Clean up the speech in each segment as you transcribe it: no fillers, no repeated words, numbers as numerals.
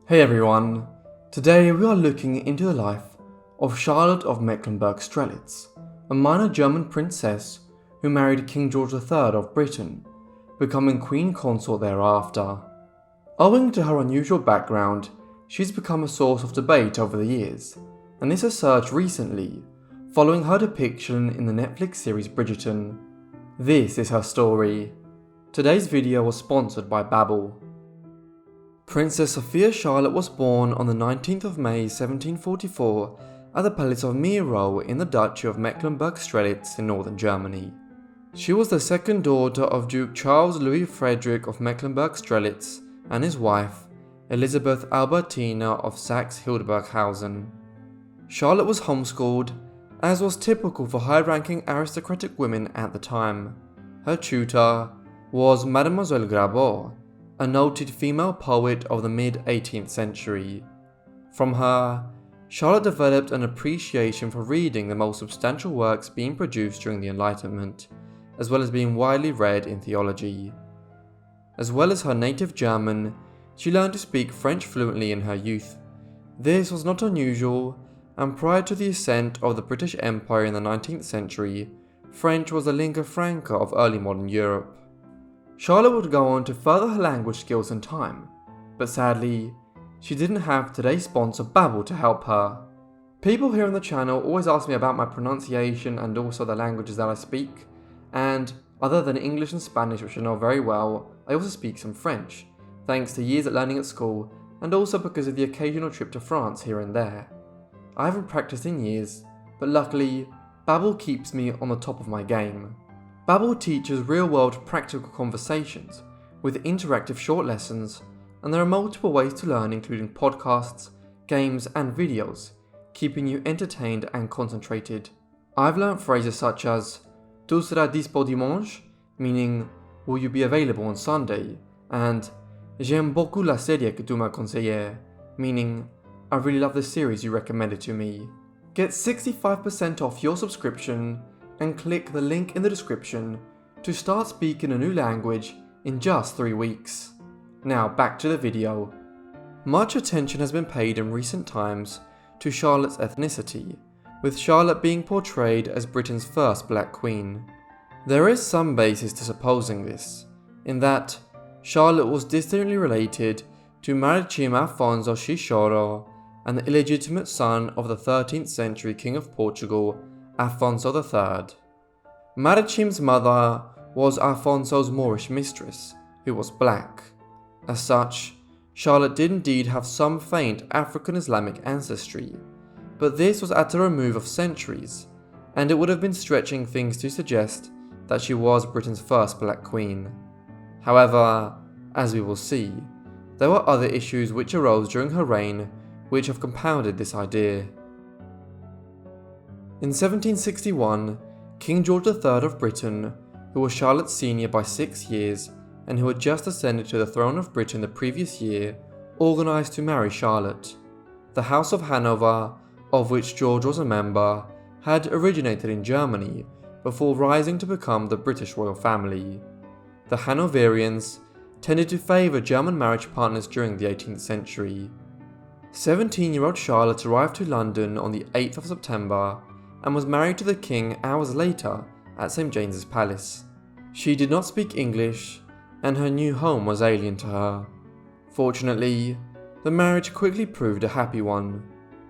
Hey everyone, today we are looking into the life of Charlotte of Mecklenburg-Strelitz, a minor German princess who married King George III of Britain, becoming queen consort thereafter. Owing to her unusual background, she's become a source of debate over the years, and this has surged recently, following her depiction in the Netflix series Bridgerton. This is her story. Today's video was sponsored by Babbel. Princess Sophia Charlotte was born on the 19th of May 1744 at the Palace of Miro in the Duchy of Mecklenburg-Strelitz in northern Germany. She was the second daughter of Duke Charles Louis Frederick of Mecklenburg-Strelitz and his wife, Elizabeth Albertina of Saxe-Hildburghausen. Charlotte was homeschooled, as was typical for high-ranking aristocratic women at the time. Her tutor was Mademoiselle Grabot, a noted female poet of the mid-18th century. From her, Charlotte developed an appreciation for reading the most substantial works being produced during the Enlightenment, as well as being widely read in theology. As well as her native German, she learned to speak French fluently in her youth. This was not unusual, and prior to the ascent of the British Empire in the 19th century, French was the lingua franca of early modern Europe. Charlotte would go on to further her language skills in time, but sadly, she didn't have today's sponsor Babbel to help her. People here on the channel always ask me about my pronunciation and also the languages that I speak, and other than English and Spanish, which I know very well, I also speak some French, thanks to years at learning at school and also because of the occasional trip to France here and there. I haven't practiced in years, but luckily, Babbel keeps me on the top of my game. Babbel teaches real-world practical conversations with interactive short lessons, and there are multiple ways to learn, including podcasts, games, and videos, keeping you entertained and concentrated. I've learned phrases such as "Tu seras dispo dimanche," meaning "Will you be available on Sunday?" and "J'aime beaucoup la série que tu m'as conseillée," meaning "I really love the series you recommended to me." Get 65% off your subscription and click the link in the description to start speaking a new language in just 3 weeks. Now back to the video. Much attention has been paid in recent times to Charlotte's ethnicity, with Charlotte being portrayed as Britain's first black queen. There is some basis to supposing this, in that Charlotte was distantly related to Marechim Afonso Xixoro and the illegitimate son of the 13th century King of Portugal, Afonso III. Marechim's mother was Afonso's Moorish mistress, who was black. As such, Charlotte did indeed have some faint African Islamic ancestry, but this was at a remove of centuries, and it would have been stretching things to suggest that she was Britain's first black queen. However, as we will see, there were other issues which arose during her reign which have compounded this idea. In 1761, King George III of Britain, who was Charlotte's senior by 6 years and who had just ascended to the throne of Britain the previous year, organised to marry Charlotte. The House of Hanover, of which George was a member, had originated in Germany before rising to become the British royal family. The Hanoverians tended to favour German marriage partners during the 18th century. 17-year-old Charlotte arrived to London on the 8th of September and was married to the king hours later at St. James's Palace. She did not speak English, and her new home was alien to her. Fortunately, the marriage quickly proved a happy one.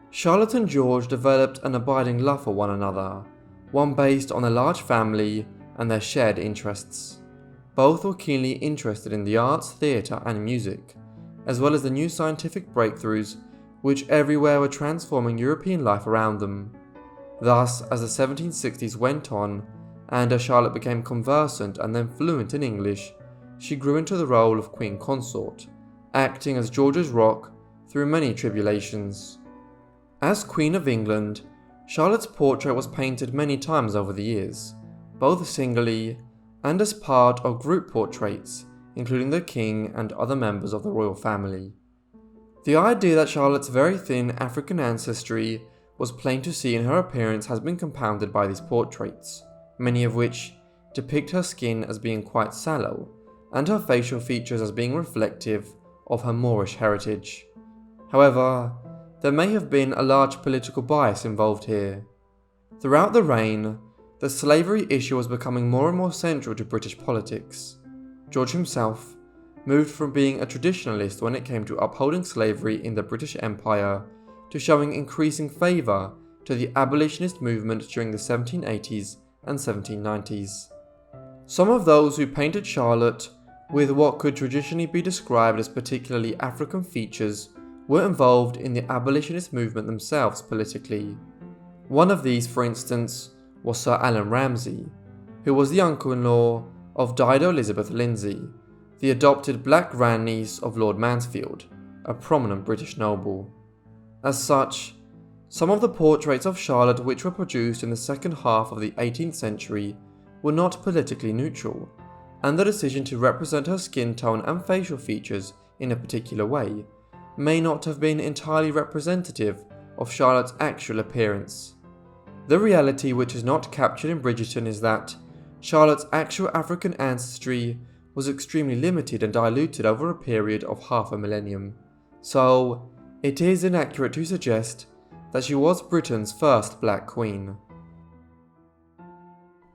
Charlotte and George developed an abiding love for one another, one based on their large family and their shared interests. Both were keenly interested in the arts, theatre, and music, as well as the new scientific breakthroughs which everywhere were transforming European life around them. Thus, as the 1760s went on, and as Charlotte became conversant and then fluent in English, she grew into the role of queen consort, acting as George's rock through many tribulations. As Queen of England, Charlotte's portrait was painted many times over the years, both singly and as part of group portraits, including the king and other members of the royal family. The idea that Charlotte's very thin African ancestry was plain to see in her appearance has been compounded by these portraits, many of which depict her skin as being quite sallow, and her facial features as being reflective of her Moorish heritage. However, there may have been a large political bias involved here. Throughout the reign, the slavery issue was becoming more and more central to British politics. George himself moved from being a traditionalist when it came to upholding slavery in the British Empire to showing increasing favour to the abolitionist movement during the 1780s and 1790s. Some of those who painted Charlotte with what could traditionally be described as particularly African features were involved in the abolitionist movement themselves politically. One of these, for instance, was Sir Allan Ramsay, who was the uncle-in-law of Dido Elizabeth Lindsay, the adopted black grandniece of Lord Mansfield, a prominent British noble. As such, some of the portraits of Charlotte which were produced in the second half of the 18th century were not politically neutral, and the decision to represent her skin tone and facial features in a particular way may not have been entirely representative of Charlotte's actual appearance. The reality which is not captured in Bridgerton is that Charlotte's actual African ancestry was extremely limited and diluted over a period of half a millennium, so it is inaccurate to suggest that she was Britain's first black queen.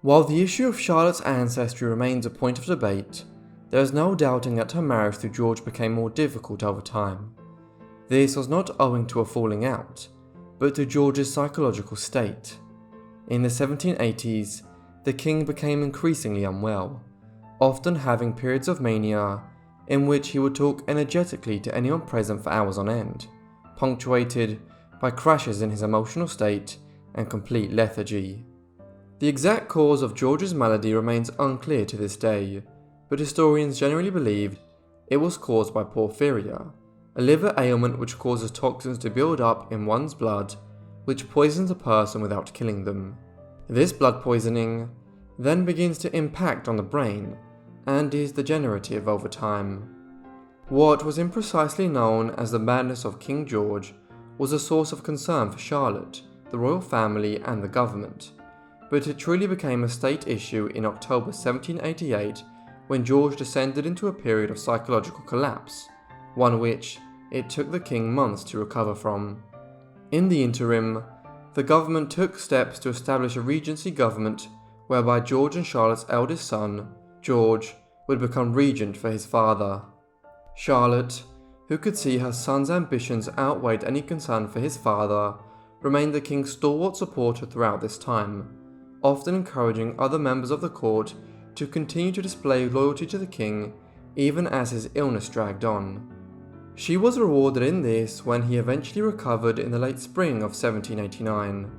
While the issue of Charlotte's ancestry remains a point of debate, there is no doubting that her marriage to George became more difficult over time. This was not owing to a falling out, but to George's psychological state. In the 1780s, the king became increasingly unwell, often having periods of mania in which he would talk energetically to anyone present for hours on end, punctuated by crashes in his emotional state and complete lethargy. The exact cause of George's malady remains unclear to this day, but historians generally believe it was caused by porphyria, a liver ailment which causes toxins to build up in one's blood, which poisons a person without killing them. This blood poisoning then begins to impact on the brain and is degenerative over time. What was imprecisely known as the madness of King George was a source of concern for Charlotte, the royal family and the government, but it truly became a state issue in October 1788 when George descended into a period of psychological collapse, one which it took the king months to recover from. In the interim, the government took steps to establish a regency government whereby George and Charlotte's eldest son, George, would become regent for his father. Charlotte, who could see her son's ambitions outweighed any concern for his father, remained the king's stalwart supporter throughout this time, often encouraging other members of the court to continue to display loyalty to the king even as his illness dragged on. She was rewarded in this when he eventually recovered in the late spring of 1789.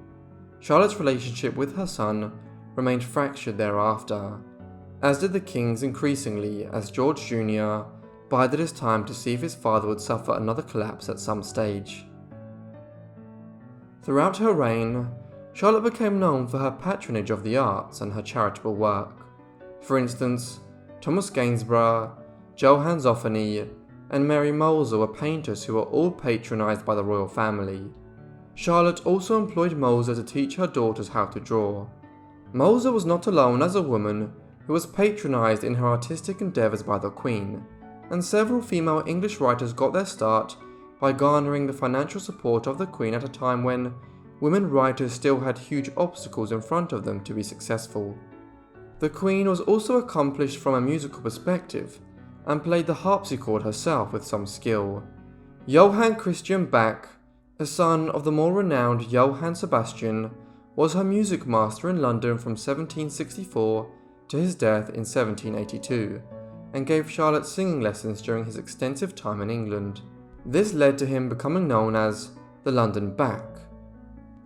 Charlotte's relationship with her son remained fractured thereafter, as did the king's increasingly as George Jr. bided his time to see if his father would suffer another collapse at some stage. Throughout her reign, Charlotte became known for her patronage of the arts and her charitable work. For instance, Thomas Gainsborough, Johann Zoffany, and Mary Moser were painters who were all patronised by the royal family. Charlotte also employed Moser to teach her daughters how to draw. Moser was not alone as a woman who was patronised in her artistic endeavours by the Queen, and several female English writers got their start by garnering the financial support of the Queen at a time when women writers still had huge obstacles in front of them to be successful. The Queen was also accomplished from a musical perspective, and played the harpsichord herself with some skill. Johann Christian Bach, a son of the more renowned Johann Sebastian, was her music master in London from 1764 to his death in 1782, and gave Charlotte singing lessons during his extensive time in England. This led to him becoming known as the London Bach.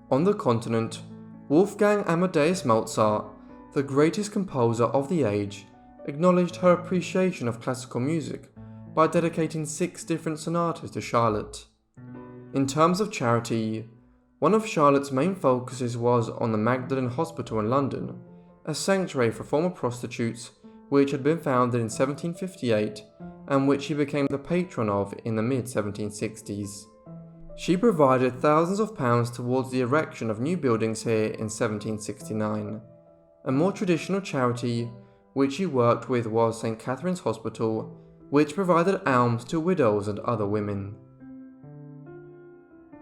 On the continent, Wolfgang Amadeus Mozart, the greatest composer of the age, acknowledged her appreciation of classical music by dedicating 6 different sonatas to Charlotte. In terms of charity, one of Charlotte's main focuses was on the Magdalen Hospital in London, a sanctuary for former prostitutes which had been founded in 1758 and which she became the patron of in the mid-1760s. She provided thousands of pounds towards the erection of new buildings here in 1769. A more traditional charity which she worked with was St. Catherine's Hospital, which provided alms to widows and other women.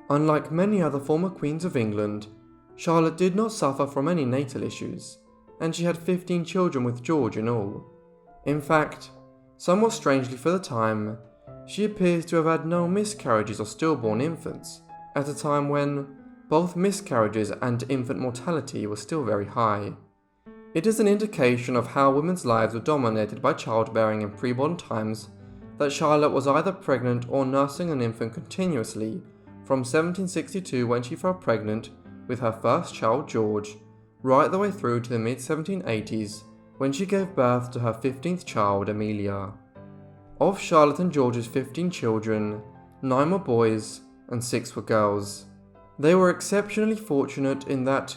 Unlike many other former queens of England, Charlotte did not suffer from any natal issues, and she had 15 children with George in all. In fact, somewhat strangely for the time, she appears to have had no miscarriages or stillborn infants, at a time when both miscarriages and infant mortality were still very high. It is an indication of how women's lives were dominated by childbearing in pre-modern times that Charlotte was either pregnant or nursing an infant continuously from 1762 when she fell pregnant with her first child George, right the way through to the mid-1780s when she gave birth to her 15th child Amelia. Of Charlotte and George's 15 children, 9 were boys and 6 were girls. They were exceptionally fortunate in that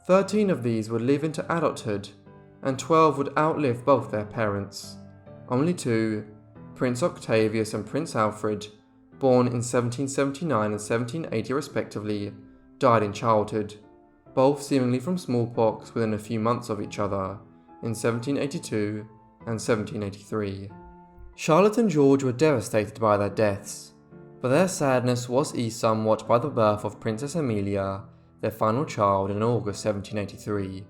13 of these would live into adulthood, and 12 would outlive both their parents. Only 2, Prince Octavius and Prince Alfred, born in 1779 and 1780 respectively, died in childhood, both seemingly from smallpox within a few months of each other, in 1782 and 1783. Charlotte and George were devastated by their deaths, but their sadness was eased somewhat by the birth of Princess Amelia, their final child, in August 1783.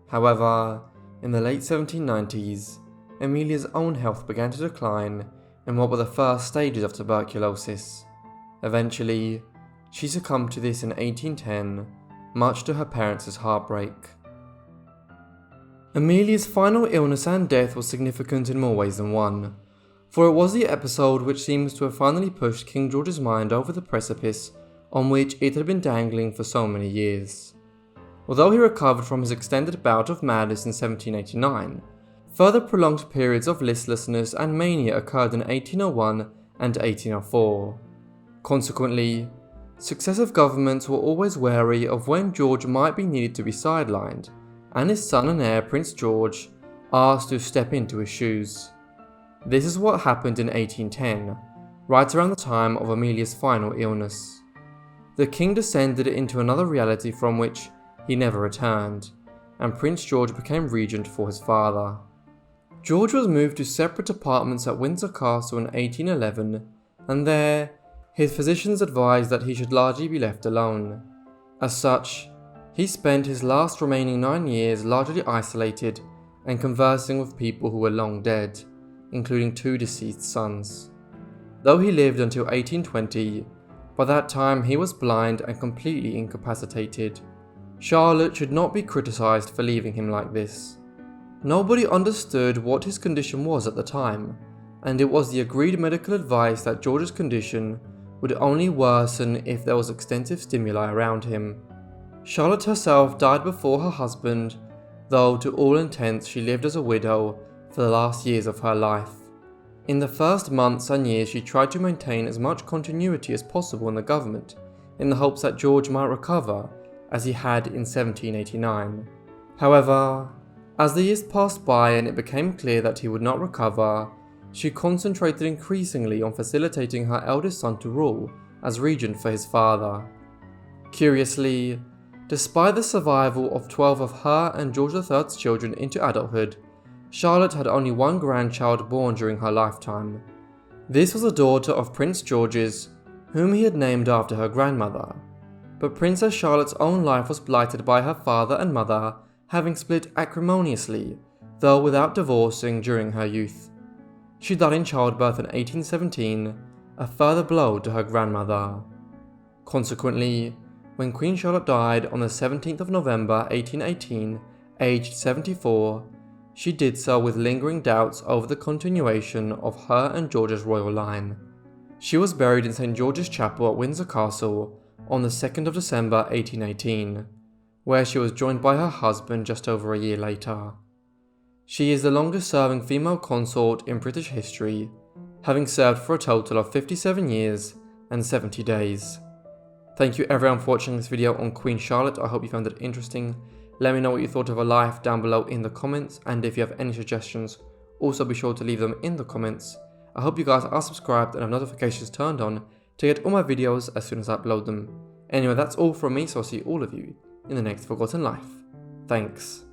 However, in the late 1790s, Amelia's own health began to decline in what were the first stages of tuberculosis. Eventually, she succumbed to this in 1810, much to her parents' heartbreak. Amelia's final illness and death was significant in more ways than one, for it was the episode which seems to have finally pushed King George's mind over the precipice on which it had been dangling for so many years. Although he recovered from his extended bout of madness in 1789, further prolonged periods of listlessness and mania occurred in 1801 and 1804. Consequently, successive governments were always wary of when George might be needed to be sidelined, and his son and heir Prince George asked to step into his shoes. This is what happened in 1810, right around the time of Amelia's final illness. The king descended into another reality from which he never returned, and Prince George became regent for his father. George was moved to separate apartments at Windsor Castle in 1811, and there, his physicians advised that he should largely be left alone. As such, he spent his last remaining 9 years largely isolated and conversing with people who were long dead, including 2 deceased sons. Though he lived until 1820, by that time he was blind and completely incapacitated. Charlotte should not be criticised for leaving him like this. Nobody understood what his condition was at the time, and it was the agreed medical advice that George's condition would only worsen if there was extensive stimuli around him. Charlotte herself died before her husband, though to all intents she lived as a widow for the last years of her life. In the first months and years she tried to maintain as much continuity as possible in the government, in the hopes that George might recover, as he had in 1789. However, as the years passed by and it became clear that he would not recover, she concentrated increasingly on facilitating her eldest son to rule as regent for his father. Curiously, despite the survival of 12 of her and George III's children into adulthood, Charlotte had only 1 grandchild born during her lifetime. This was a daughter of Prince George's, whom he had named after her grandmother. But Princess Charlotte's own life was blighted by her father and mother having split acrimoniously, though without divorcing, during her youth. She died in childbirth in 1817, a further blow to her grandmother. Consequently, when Queen Charlotte died on the 17th of November 1818, aged 74, she did so with lingering doubts over the continuation of her and George's royal line. She was buried in St. George's Chapel at Windsor Castle on the 2nd of December 1818, where she was joined by her husband just over a year later. She is the longest serving female consort in British history, having served for a total of 57 years and 70 days. Thank you everyone for watching this video on Queen Charlotte. I hope you found it interesting. Let me know what you thought of her life down below in the comments, and if you have any suggestions, also be sure to leave them in the comments. I hope you guys are subscribed and have notifications turned on to get all my videos as soon as I upload them. Anyway, that's all from me, so I'll see all of you in the next Forgotten Life. Thanks.